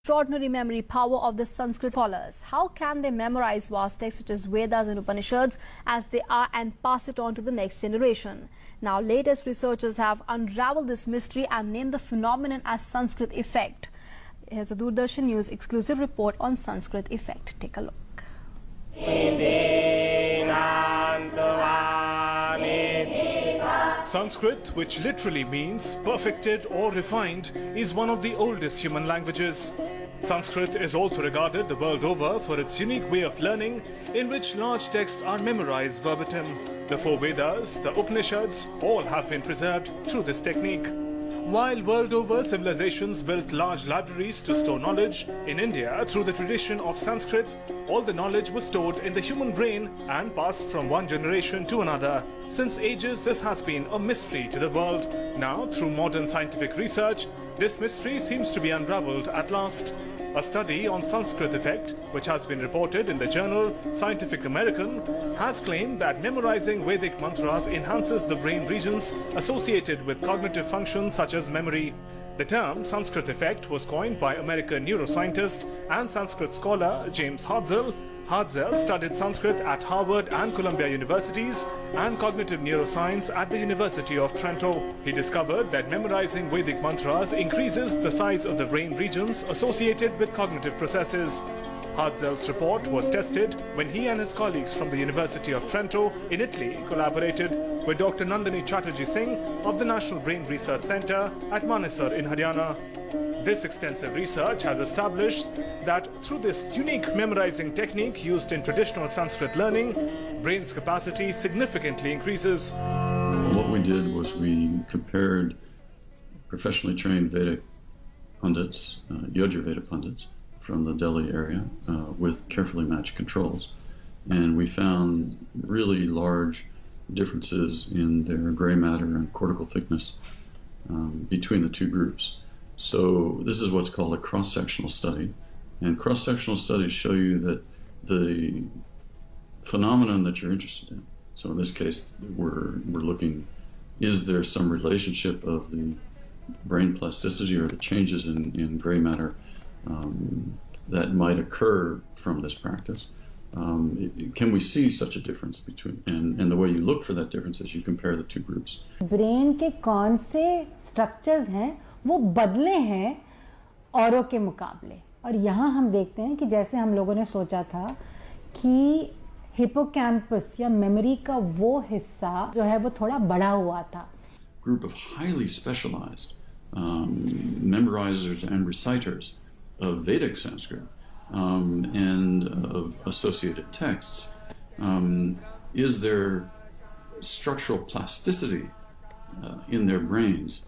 Extraordinary memory power of the Sanskrit scholars. How can they memorize vast texts such as Vedas and Upanishads as they are and pass it on to the next generation? Now, latest researchers have unraveled this mystery and named the phenomenon as Sanskrit effect. Here's a Doordarshan News exclusive report on Sanskrit effect. Take a look. Sanskrit, which literally means perfected or refined, is one of the oldest human languages. Sanskrit is also regarded the world over for its unique way of learning, in which large texts are memorized verbatim. The four Vedas, the Upanishads, all have been preserved through this technique. While world over civilizations built large libraries to store knowledge, in India, through the tradition of Sanskrit, all the knowledge was stored in the human brain and passed from one generation to another. Since ages, this has been a mystery to the world. Now, through modern scientific research, this mystery seems to be unraveled at last. A study on Sanskrit effect, which has been reported in the journal Scientific American, has claimed that memorizing Vedic mantras enhances the brain regions associated with cognitive functions such as memory. The term Sanskrit effect was coined by American neuroscientist and Sanskrit scholar James Hartzell. Hartzell studied Sanskrit at Harvard and Columbia Universities and cognitive neuroscience at the University of Trento. He discovered that memorizing Vedic mantras increases the size of the brain regions associated with cognitive processes. Hartzell's report was tested when he and his colleagues from the University of Trento in Italy collaborated with Dr. Nandini Chatterjee Singh of the National Brain Research Centre at Manesar in Haryana. This extensive research has established that through this unique memorizing technique used in traditional Sanskrit learning, brain's capacity significantly increases. What we did was we compared professionally trained Vedic pundits, Yajurveda pundits from the Delhi area with carefully matched controls. And we found really large differences in their gray matter and cortical thickness between the two groups. So this is what's called a cross-sectional study. And cross-sectional studies show you that the phenomenon that you're interested in, so in this case we're looking, is there some relationship of the brain plasticity or the changes in gray matter that might occur from this practice? Can we see such a difference between, and the way you look for that difference is you compare the two groups. Brain के कौन से structures हैं वो बदले हैं औरों के मुकाबले, और यहाँ हम देखते हैं कि जैसे हम लोगों ने सोचा था कि हिपोकैम्पस या मेमोरी का वो हिस्सा जो है वो थोड़ा बड़ा हुआ था. Group of highly specialized memorizers and reciters of Vedic Sanskrit and of associated texts, is there structural plasticity in their brains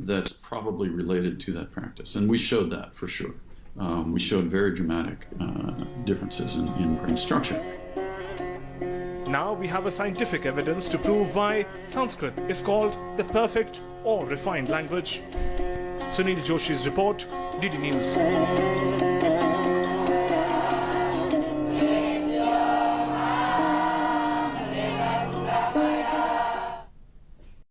that's probably related to that practice? And we showed that for sure. We showed very dramatic differences in brain structure. Now we have a scientific evidence to prove why Sanskrit is called the perfect or refined language. Sunil Joshi's report, DD News.